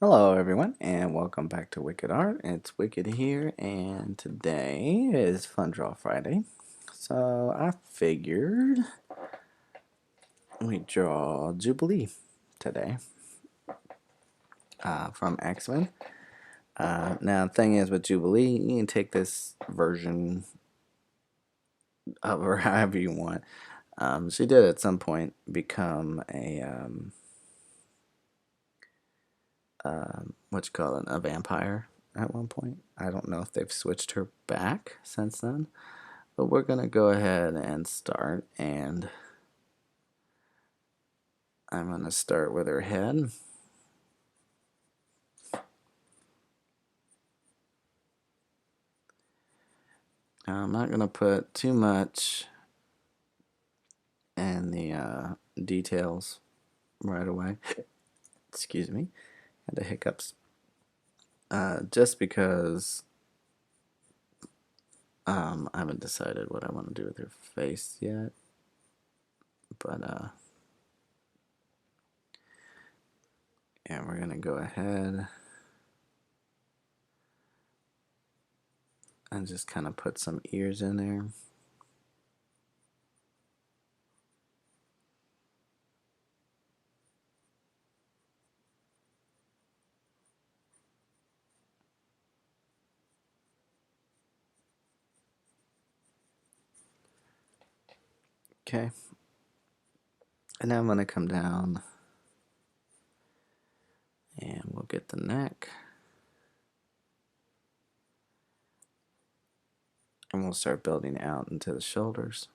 Hello, everyone, and welcome back to Wicked Art. It's Wicked here, and today is Fun Draw Friday. So I figured we draw Jubilee today from X-Men. Now, the thing is with Jubilee, you can take this version of her however you want. She did at some point become a vampire at one point. I don't know if they've switched her back since then. But we're going to go ahead and start, and I'm going to start with her head. I'm not going to put too much in the details right away. Excuse me, had the hiccups. Just because I haven't decided what I want to do with her face yet. But yeah, we're going to go ahead and just kind of put some ears in there. Okay. And now I'm going to come down and we'll get the neck. And we'll start building out into the shoulders.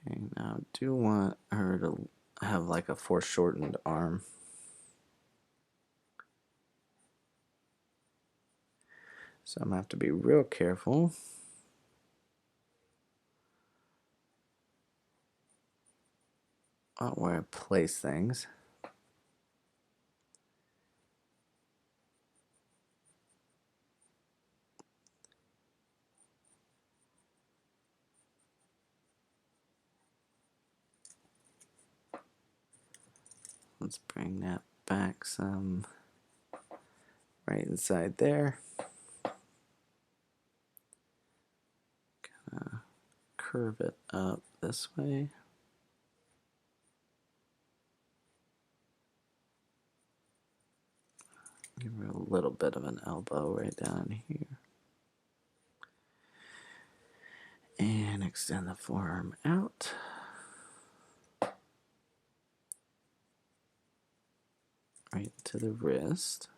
Okay, now I do want her to have like a foreshortened arm. So I'm going to have to be real careful. Where I place things. Let's bring that back some right inside there. Kind of curve it up this way. Give her a little bit of an elbow right down here. And extend the forearm out. Right to the wrist.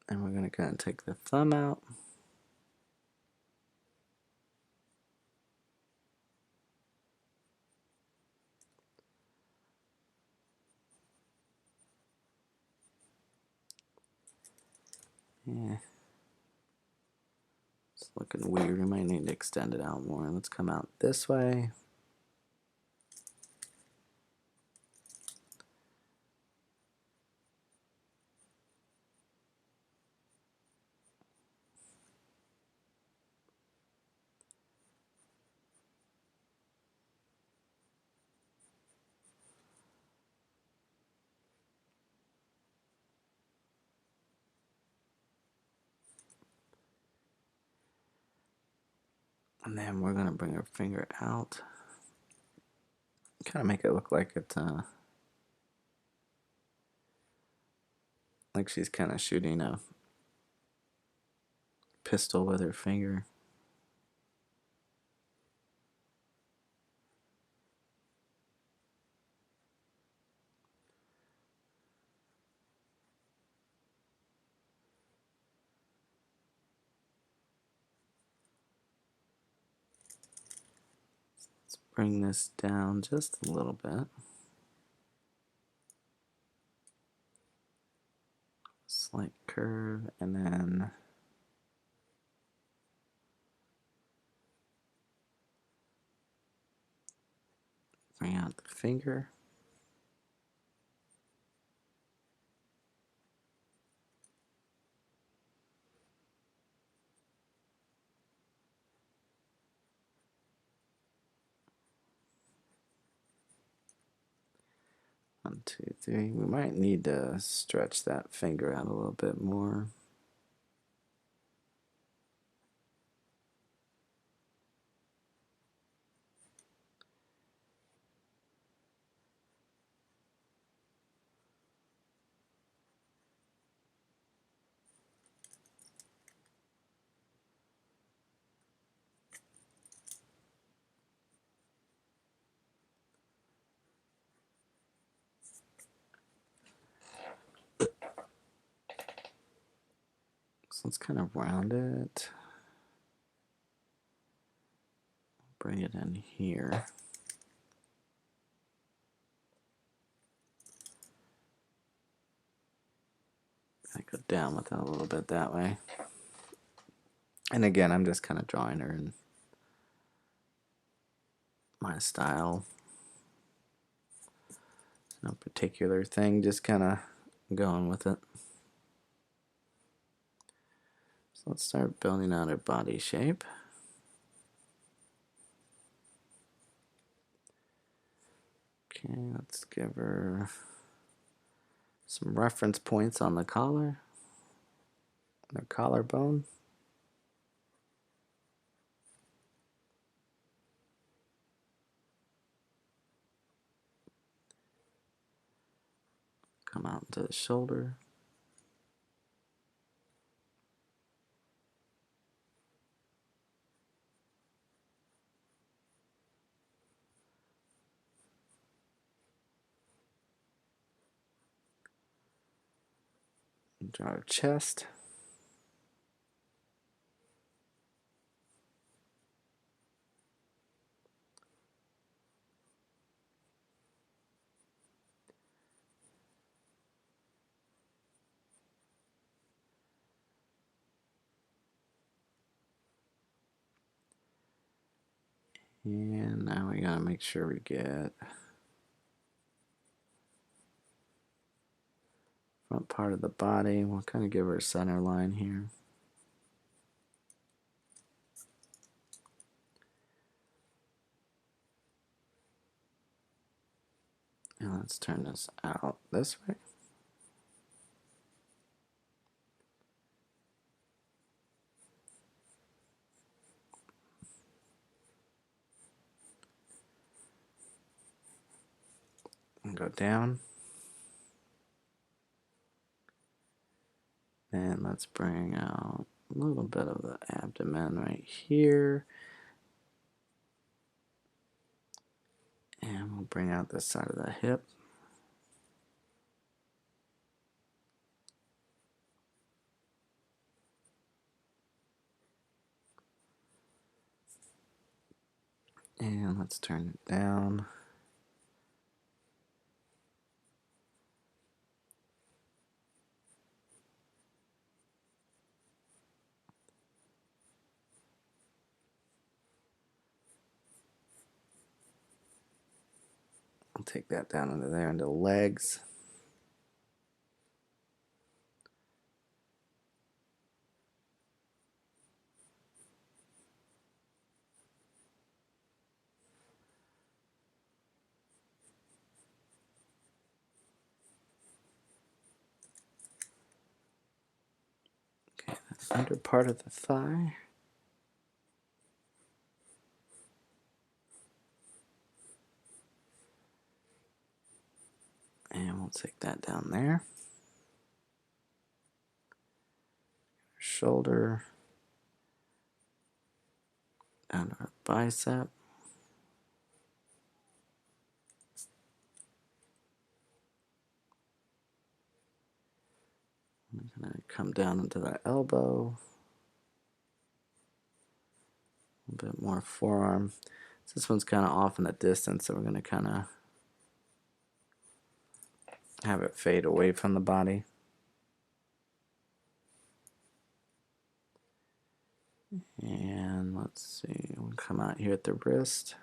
And we're going to kind of take the thumb out. Yeah. It's looking weird. We might need to extend it out more. Let's come out this way. And then we're going to bring her finger out. Kind of make it look like it's like she's kind of shooting a pistol with her finger. Let's bring this down just a little bit. Slight curve, and then bring out the finger. 1, 2, 3. We might need to stretch that finger out a little bit more. So let's kind of round it. Bring it in here. I go down with it a little bit that way. And again, I'm just kind of drawing her in my style. No particular thing, just kind of going with it. So let's start building out her body shape. Okay, let's give her some reference points on the collar, the collarbone. Come out into the shoulder. Draw her chest. And now we gotta make sure we get front part of the body. We'll kind of give her a center line here. And let's turn this out this way. And go down. And let's bring out a little bit of the abdomen right here. And we'll bring out this side of the hip. And let's turn it down. I'll take that down into there, into the legs. Okay, the under part of the thigh. And we'll take that down there. Shoulder. Down to our bicep. I'm going to come down into the elbow. A bit more forearm. So this one's kind of off in the distance, so we're going to kind of have it fade away from the body. And let's see, we'll come out here at the wrist.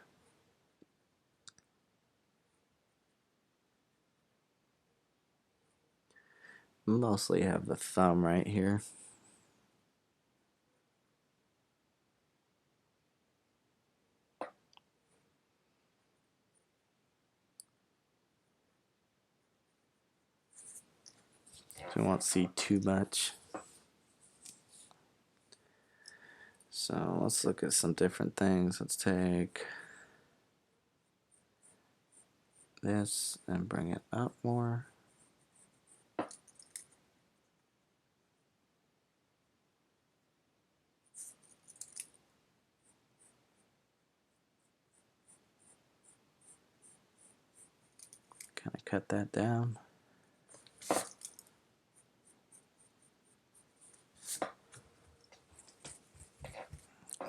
Mostly have the thumb right here. So we won't see too much. So let's look at some different things. Let's take this and bring it up more. Kind of cut that down.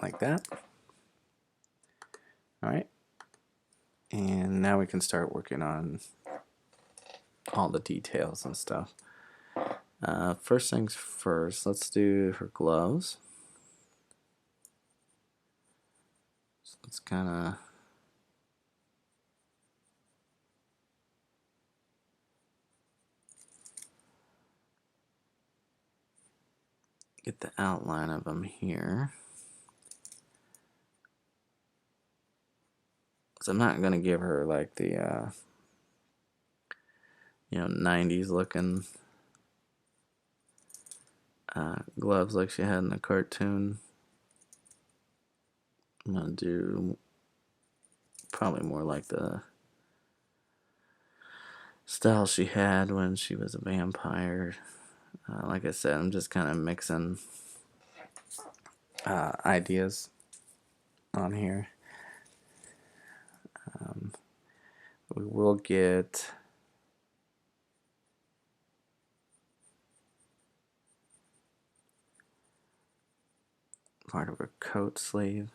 Like that. All right. And now we can start working on all the details and stuff. First things first, let's do her gloves. So let's kind of get the outline of them here. So I'm not gonna give her like the 90s looking gloves like she had in the cartoon. I'm gonna do probably more like the style she had when she was a vampire. Like I said, I'm just kind of mixing ideas on here. We will get part of her coat sleeve.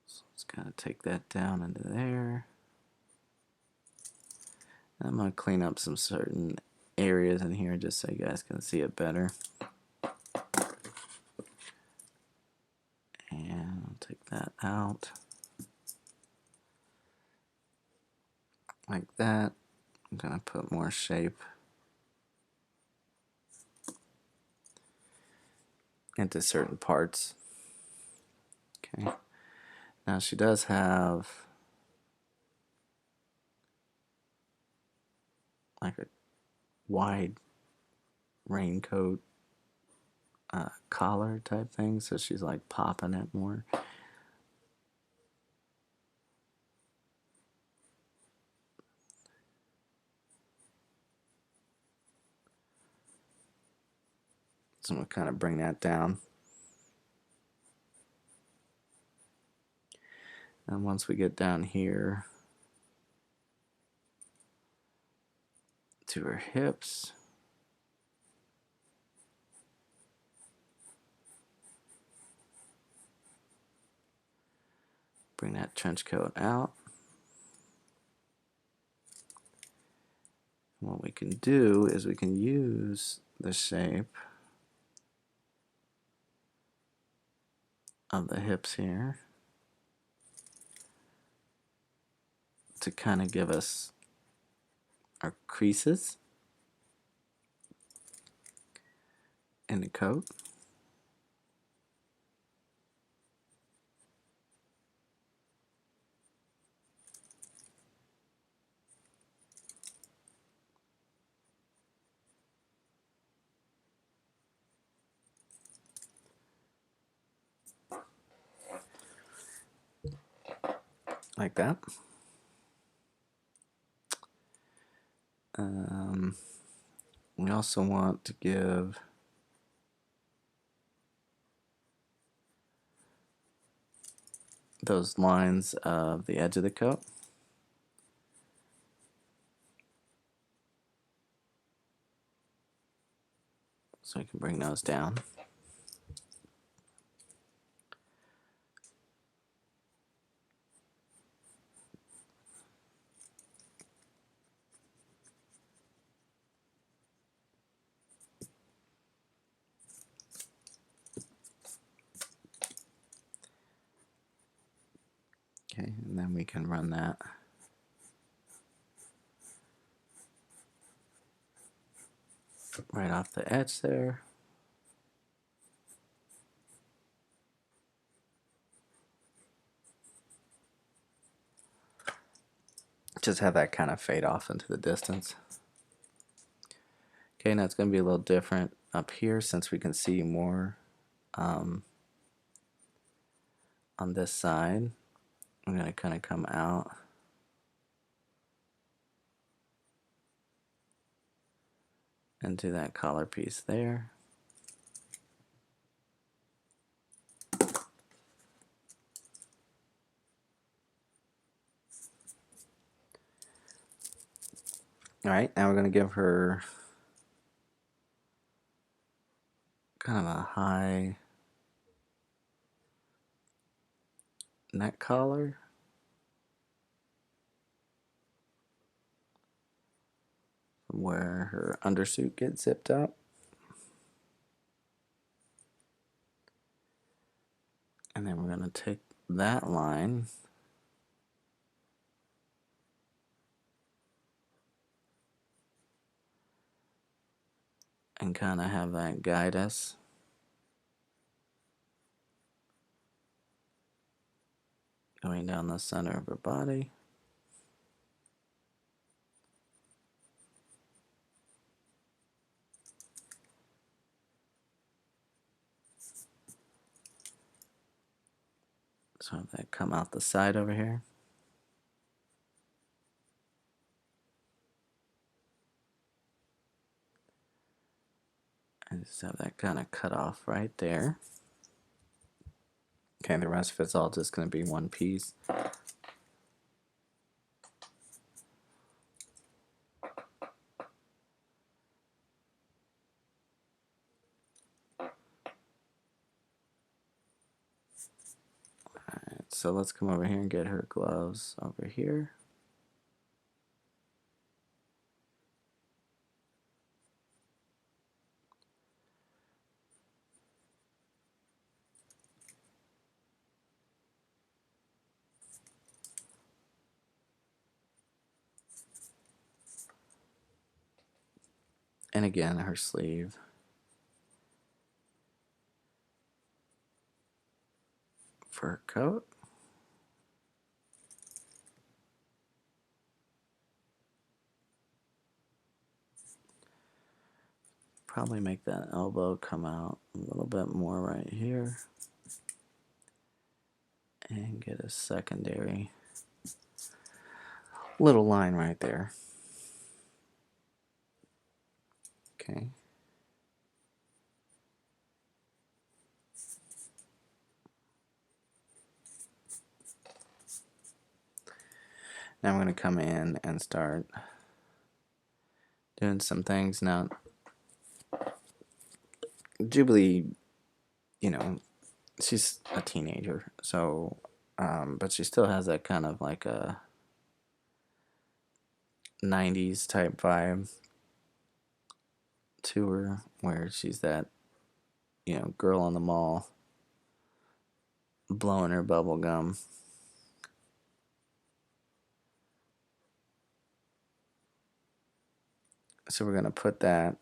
So let's kind of take that down into there. I'm going to clean up some certain areas in here just so you guys can see it better. And I'll take that out. Like that. I'm going to put more shape into certain parts. Okay. Now she does have like a wide raincoat collar type thing, so she's like popping it more. So I'm going to kind of bring that down. And once we get down here to her hips, bring that trench coat out. And what we can do is we can use the shape of the hips here to kind of give us our creases in the coat. Like that. We also want to give those lines of the edge of the coat. So we can bring those down. Okay, and then we can run that right off the edge there. Just have that kind of fade off into the distance. Okay, now it's going to be a little different up here since we can see more on this side. I'm going to kind of come out and do that collar piece there. Alright, now we're going to give her kind of a high neck collar. From where her undersuit gets zipped up. And then we're going to take that line and kind of have that guide us. Going down the center of her body. So have that come out the side over here. And just have that kind of cut off right there. Okay, the rest of it's all just going to be one piece. Alright, so let's come over here and get her gloves over here. And again, her sleeve. Fur coat. Probably make that elbow come out a little bit more right here. And get a secondary little line right there. Okay. Now I'm going to come in and start doing some things. Now, Jubilee, you know, she's a teenager, so, but she still has that kind of like a 90s type vibe to her, where she's that, you know, girl on the mall blowing her bubble gum. So we're going to put that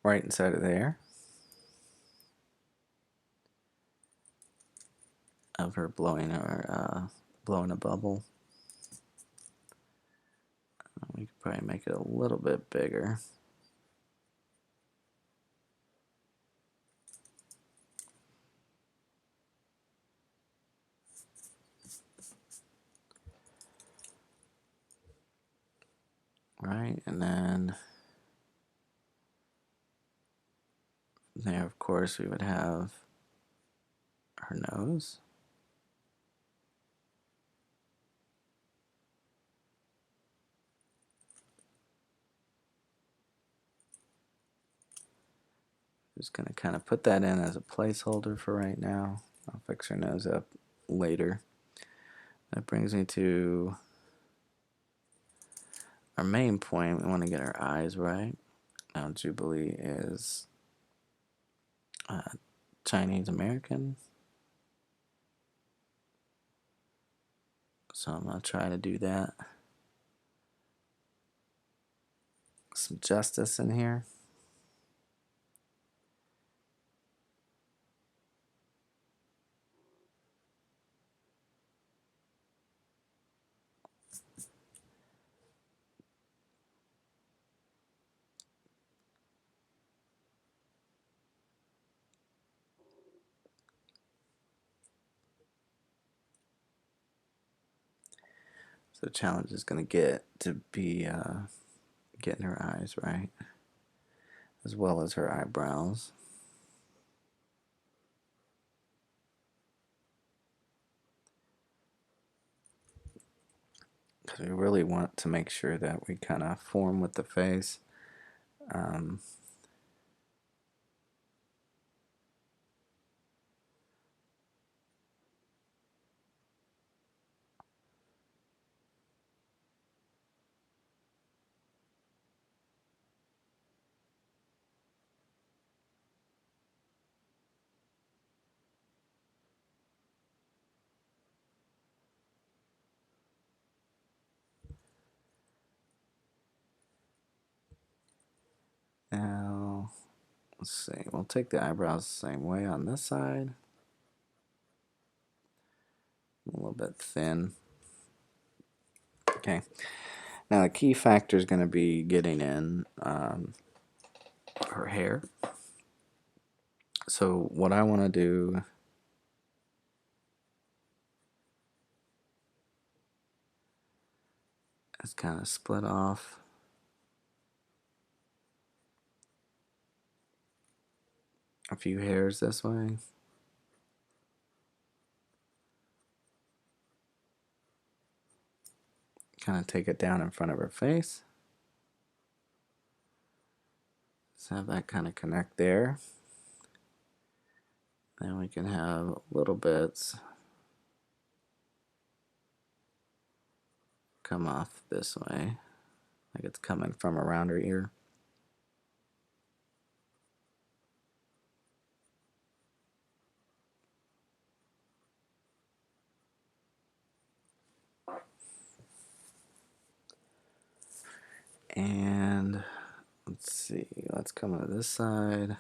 right inside of there of her blowing a bubble. We could probably make it a little bit bigger. Right, and then there, of course, we would have her nose. Just going to kind of put that in as a placeholder for right now. I'll fix her nose up later. That brings me to our main point. We want to get our eyes right. Now Jubilee is Chinese American. So I'm going to try to do that. Some justice in here. So the challenge is going to get to be getting her eyes right, as well as her eyebrows. Because we really want to make sure that we kind of form with the face. Now, let's see. We'll take the eyebrows the same way on this side. A little bit thin. Okay. Now the key factor is going to be getting in her hair. So what I want to do is kind of split off a few hairs this way. Kind of take it down in front of her face. Let's have that kind of connect there. Then we can have little bits come off this way, like it's coming from around her ear. And let's see, let's come to this side.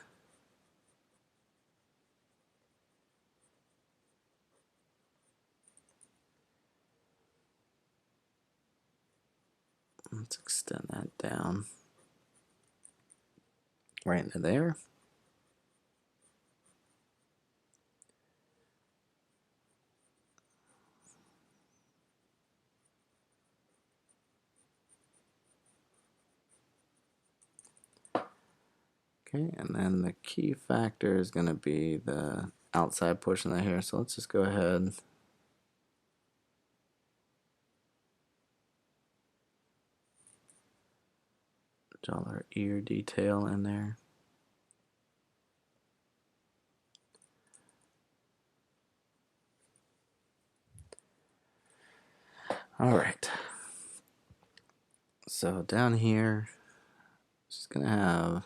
Let's extend that down right into there. Okay, and then the key factor is going to be the outside portion of the hair. So let's just go ahead. Draw our ear detail in there. All right. So down here, just going to have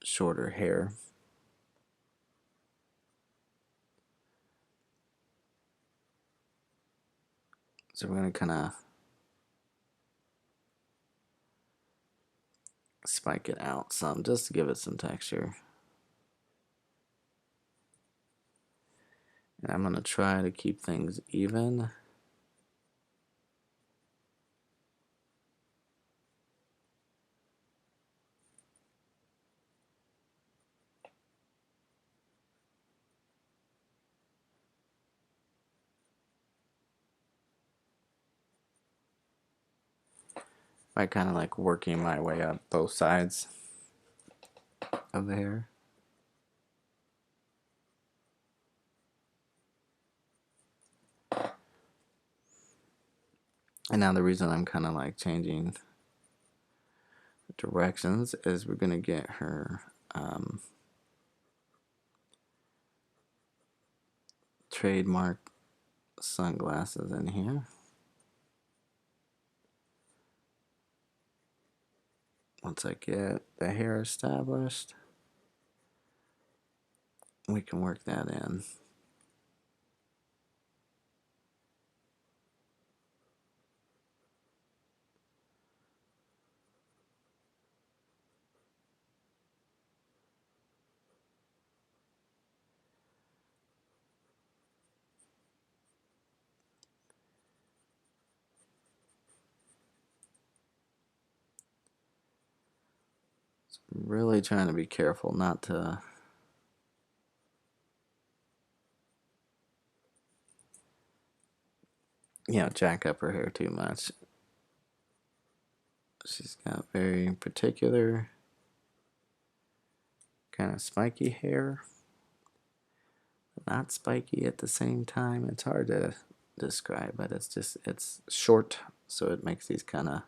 shorter hair. So we're going to kind of spike it out some just to give it some texture. And I'm going to try to keep things even. By kind of like working my way up both sides of the hair. And now the reason I'm kind of like changing directions is we're going to get her trademark sunglasses in here. once I get the hair established, we can work that in. Really trying to be careful not to jack up her hair too much. She's got very particular kind of spiky hair, but not spiky at the same time. It's hard to describe, but it's short, so it makes these kind of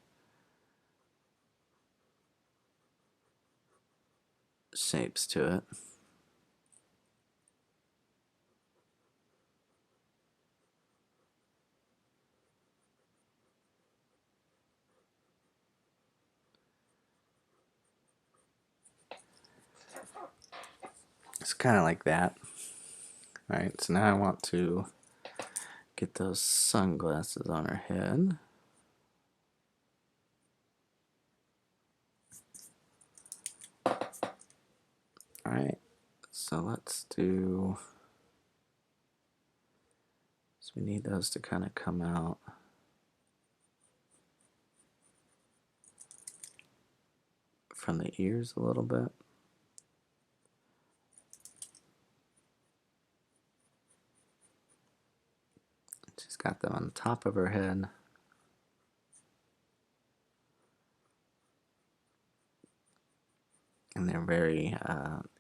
shapes to it. It's kind of like that. Alright, so now I want to get those sunglasses on her head. Alright, so let's do... So we need those to kind of come out. From the ears a little bit. She's got them on the top of her head. And they're very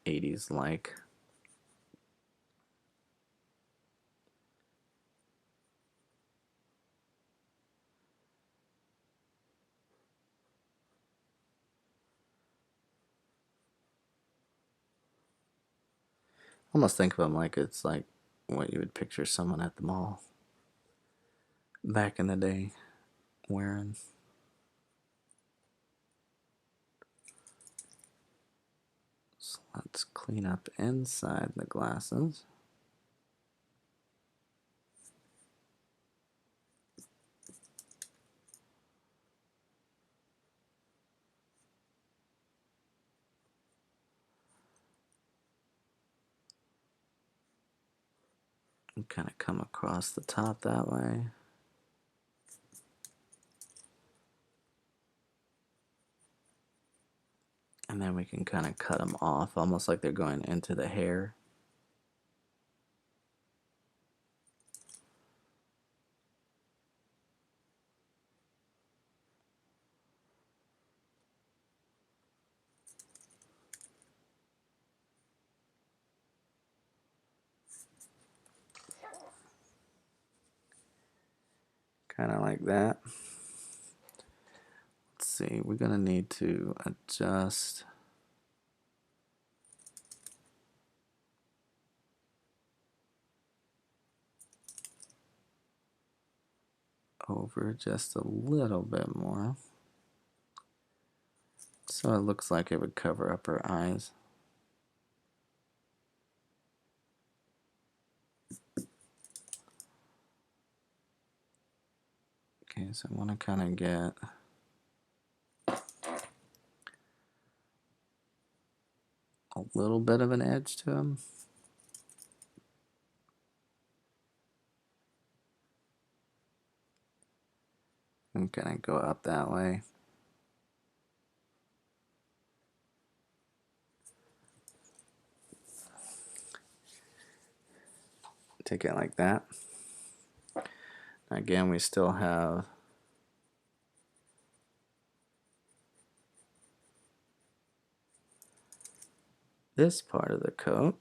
80s like. Almost think of them like it's like what you would picture someone at the mall back in the day wearing. So let's clean up inside the glasses. And kind of come across the top that way. And then we can kind of cut them off, almost like they're going into the hair. Kind of like that. Let's see, we're going to need to adjust over just a little bit more. So it looks like it would cover up her eyes. Okay, so I want to kind of get a little bit of an edge to them. And kind of go up that way. Take it like that. Again, we still have this part of the coat.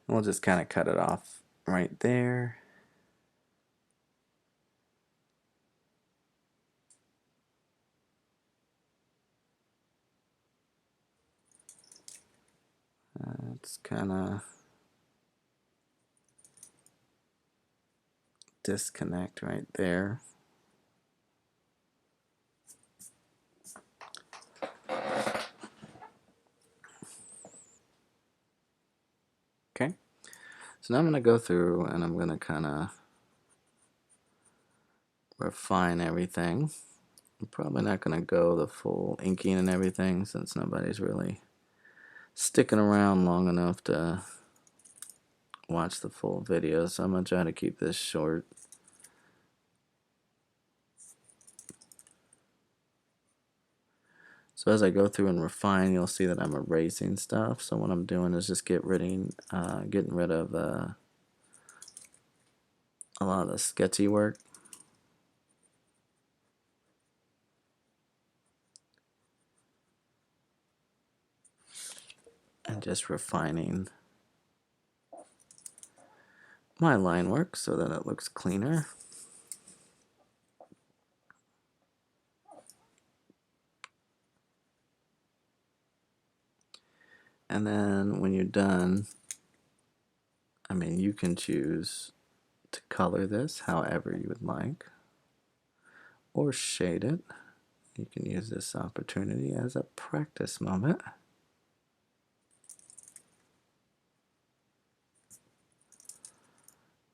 We'll just kind of cut it off right there. It's kind of disconnect right there. Okay, so now I'm going to go through and I'm going to kind of refine everything. I'm probably not going to go the full inking and everything since nobody's really sticking around long enough to watch the full video, so I'm going to try to keep this short. So as I go through and refine, you'll see that I'm erasing stuff. So what I'm doing is just getting rid of a lot of the sketchy work. And just refining my line work so that it looks cleaner. And then when you're done, I mean, you can choose to color this however you would like, or shade it. You can use this opportunity as a practice moment.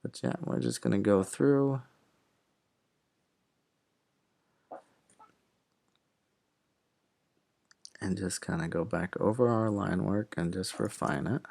But yeah, we're just going to go through and just kind of go back over our line work and just refine it.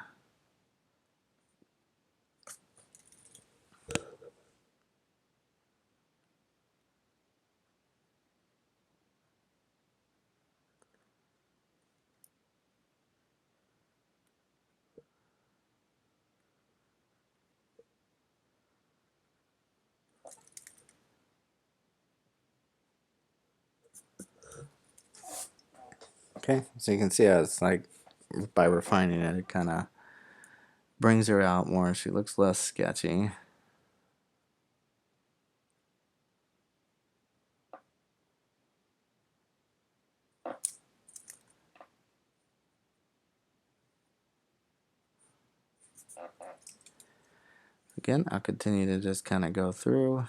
Okay, so you can see how it's like by refining it, it kind of brings her out more. She looks less sketchy. Again, I'll continue to just kind of go through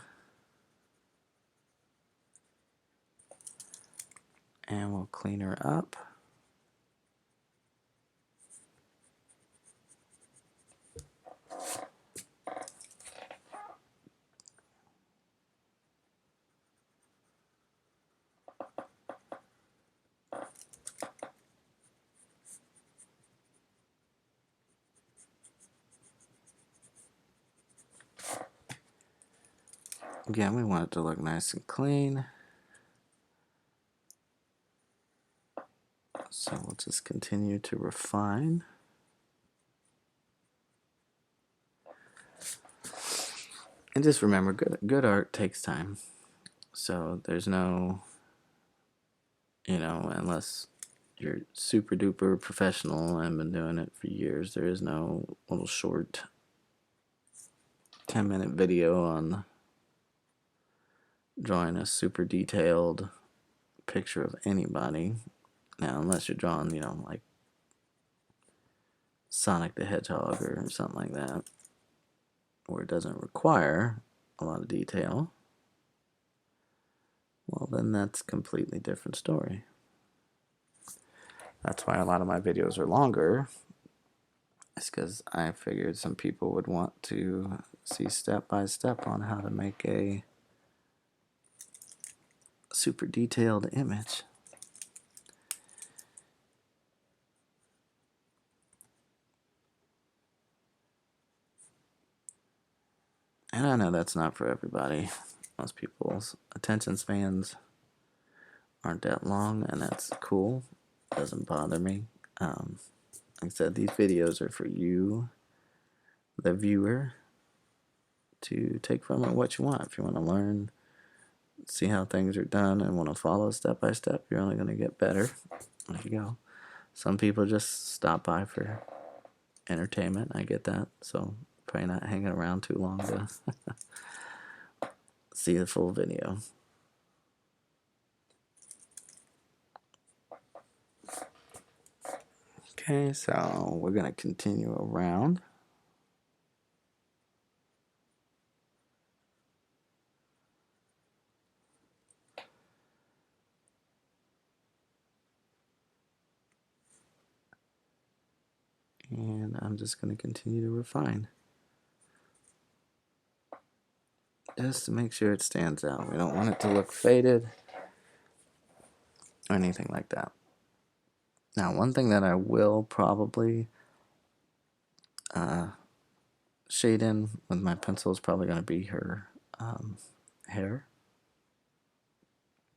and we'll clean her up. Again, we want it to look nice and clean. So we'll just continue to refine. And just remember, good art takes time. So there's no, unless you're super duper professional and been doing it for years, there is no little short 10-minute video on drawing a super detailed picture of anybody. Now, unless you're drawing, like Sonic the Hedgehog or something like that, where it doesn't require a lot of detail, well, then that's a completely different story. That's why a lot of my videos are longer. It's because I figured some people would want to see step by step on how to make a super detailed image. And I know that's not for everybody. Most people's attention spans aren't that long, and that's cool. It doesn't bother me. Like I said, these videos are for you, the viewer, to take from it what you want. If you want to learn, see how things are done, and want to follow step by step, you're only going to get better. There you go. Some people just stop by for entertainment. I get that. So probably not hanging around too long to see the full video. Okay, so we're going to continue around. And I'm just going to continue to refine. Just to make sure it stands out. We don't want it to look faded or anything like that. Now, one thing that I will probably shade in with my pencil is probably going to be her hair.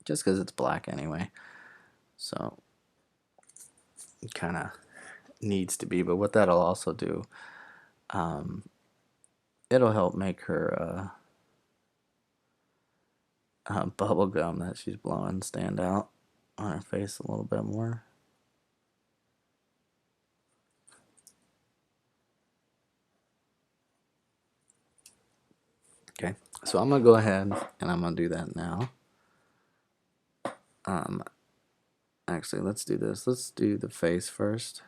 Just because it's black anyway. So, it kind of needs to be. But what that'll also do, it'll help make her bubble gum that she's blowing stand out on her face a little bit more. Okay, so I'm gonna go ahead and I'm gonna do that now. Actually, let's do this. Let's do the face first,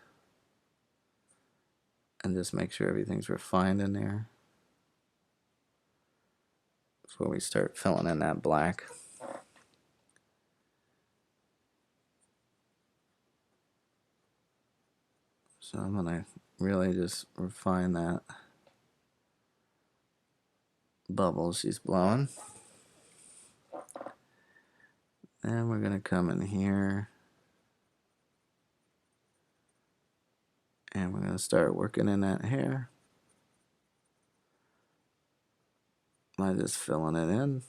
and just make sure everything's refined in there before we start filling in that black. So I'm gonna really just refine that bubble she's blowing. Then we're gonna come in here and we're gonna start working in that hair by just filling it in.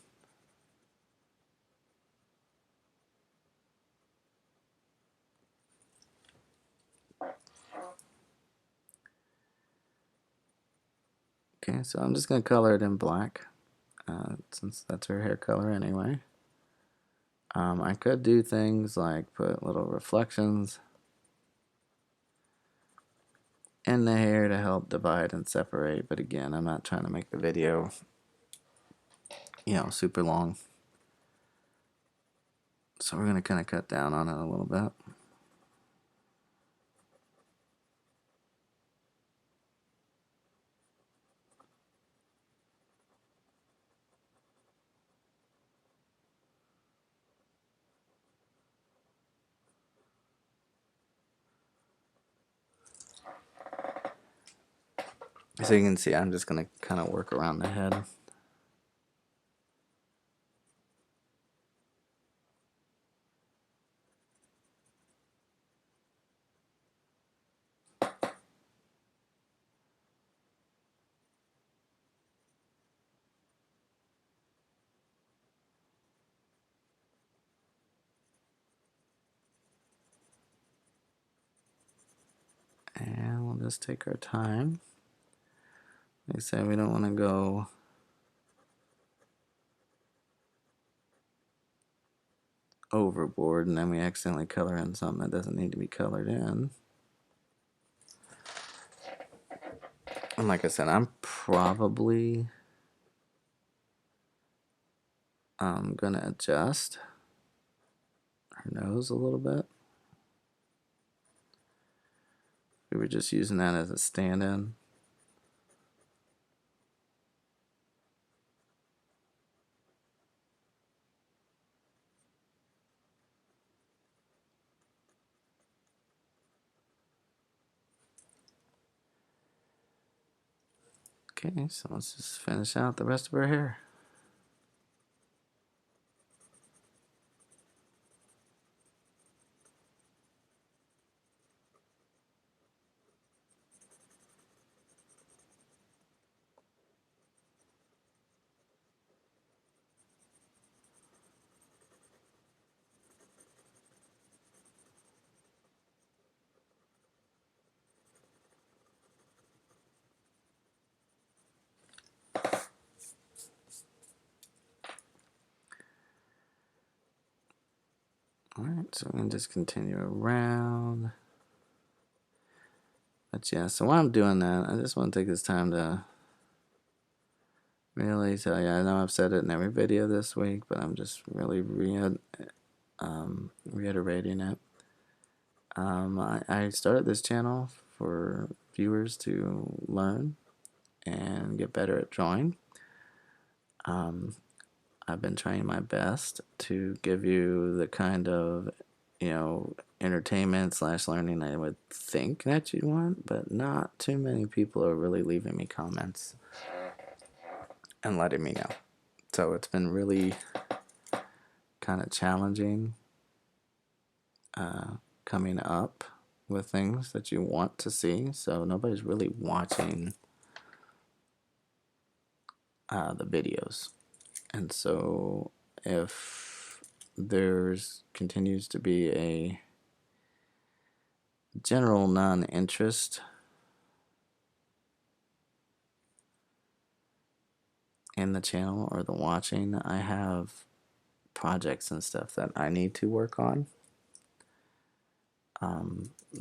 Okay, so I'm just gonna color it in black since that's her hair color anyway. I could do things like put little reflections in the hair to help divide and separate, but again, I'm not trying to make the video, super long. So we're going to kind of cut down on it a little bit. So you can see I'm just going to kind of work around the head. And we'll just take our time. Like I said, we don't want to go overboard and then we accidentally color in something that doesn't need to be colored in. And like I said, I'm probably gonna adjust her nose a little bit. We were just using that as a stand-in. Okay, so let's just finish out the rest of her hair. Alright, so we're going to just continue around. But yeah, so while I'm doing that, I just want to take this time to really tell you. I know I've said it in every video this week, but I'm just really reiterating it. I started this channel for viewers to learn and get better at drawing. I've been trying my best to give you the kind of, entertainment slash learning I would think that you'd want, but not too many people are really leaving me comments and letting me know. So it's been really kind of challenging coming up with things that you want to see. So nobody's really watching the videos. And so if there's continues to be a general non-interest in the channel or the watching, I have projects and stuff that I need to work on.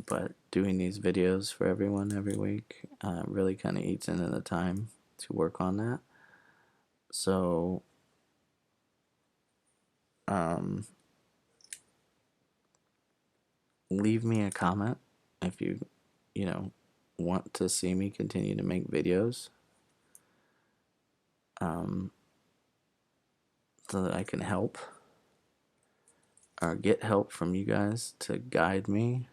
But doing these videos for everyone every week really kind of eats into the time to work on that. So leave me a comment if you want to see me continue to make videos, so that I can help or get help from you guys to guide me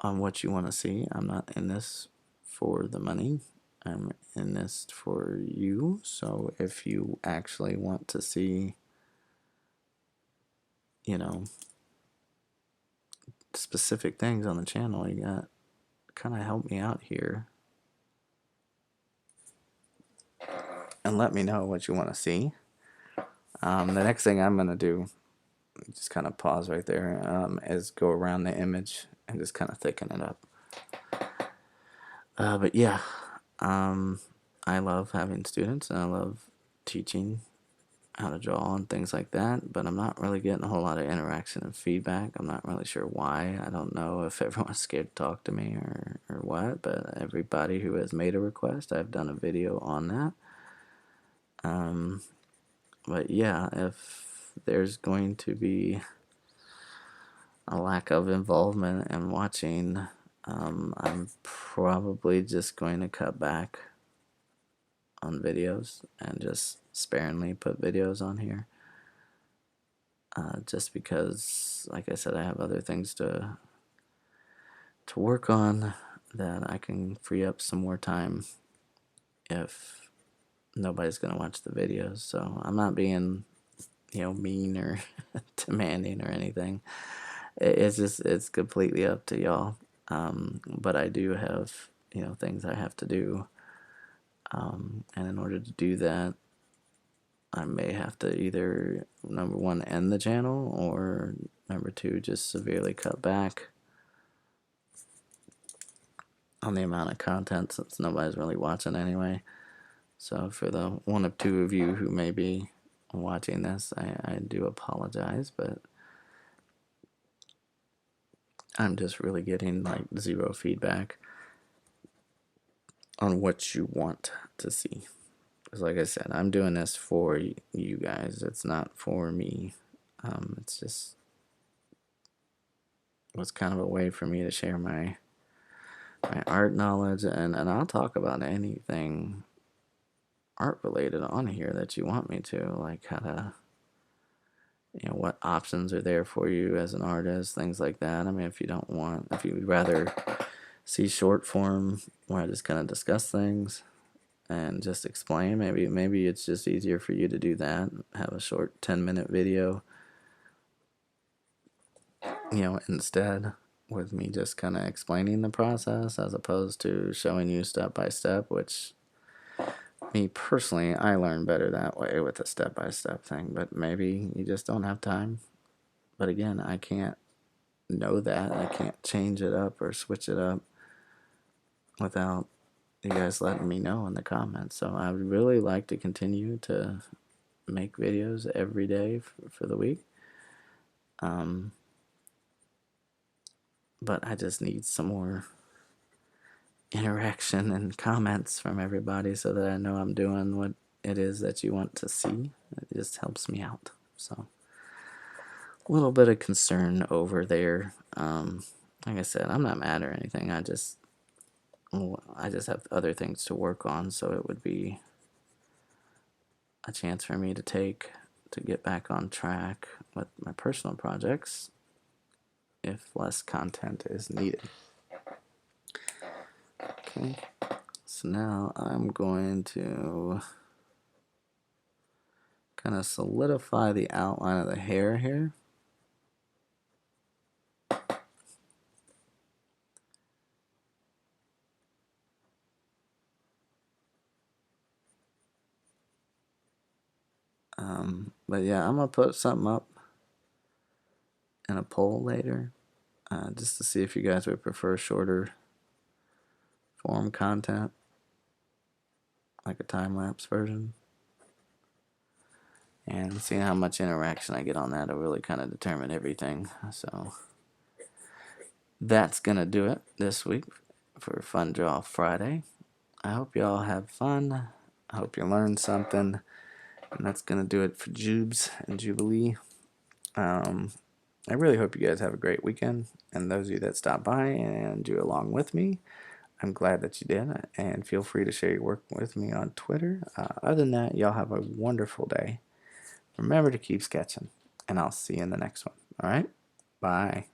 on what you want to see. I'm not in this for the money. I'm in this for you. So if you actually want to see, specific things on the channel, you got to kind of help me out here and let me know what you want to see. The next thing I'm going to do, just kind of pause right there, is go around the image and just kind of thicken it up. But yeah, I love having students and I love teaching how to draw and things like that, but I'm not really getting a whole lot of interaction and feedback. I'm not really sure why. I don't know if everyone's scared to talk to me or what, but everybody who has made a request, I've done a video on that. But yeah, if there's going to be a lack of involvement and watching, I'm probably just going to cut back on videos and just sparingly put videos on here. Just because, like I said, I have other things to work on that I can free up some more time if nobody's going to watch the videos. So I'm not being, mean or demanding or anything. It's completely up to y'all. But I do have, things I have to do. And in order to do that, I may have to either, number one, end the channel, or number two, just severely cut back on the amount of content, since nobody's really watching anyway. So for the one of two of you who may be watching this, I do apologize, but I'm just really getting like zero feedback on what you want to see. Because like I said, I'm doing this for you guys. It's not for me. It's just was kind of a way for me to share my art knowledge, and I'll talk about anything art related on here that you want me to, like how to, what options are there for you as an artist, things like that. I mean, if you'd rather see short form where I just kind of discuss things and just explain, maybe it's just easier for you to do that, have a short 10-minute video, instead, with me just kind of explaining the process as opposed to showing you step by step, which me personally, I learn better that way with a step-by-step thing, but maybe you just don't have time. But again, I can't know that. I can't change it up or switch it up without you guys letting me know in the comments. So I would really like to continue to make videos every day for the week. but I just need some more interaction and comments from everybody so that I know I'm doing what it is that you want to see. It just helps me out. So a little bit of concern over there. Like I said, I'm not mad or anything. I just have other things to work on, so it would be a chance for me to take to get back on track with my personal projects if less content is needed. Okay, so now I'm going to kind of solidify the outline of the hair here. But yeah, I'm gonna put something up in a poll later, just to see if you guys would prefer shorter form content, like a time-lapse version. And seeing how much interaction I get on that will really kind of determine everything. So that's gonna do it this week for Fun Draw Friday. I hope y'all have fun. I hope you learned something. And that's gonna do it for Jubes and Jubilee. I really hope you guys have a great weekend. And those of you that stopped by and do along with me, I'm glad that you did. And feel free to share your work with me on Twitter. Other than that, y'all have a wonderful day. Remember to keep sketching. And I'll see you in the next one. All right? Bye.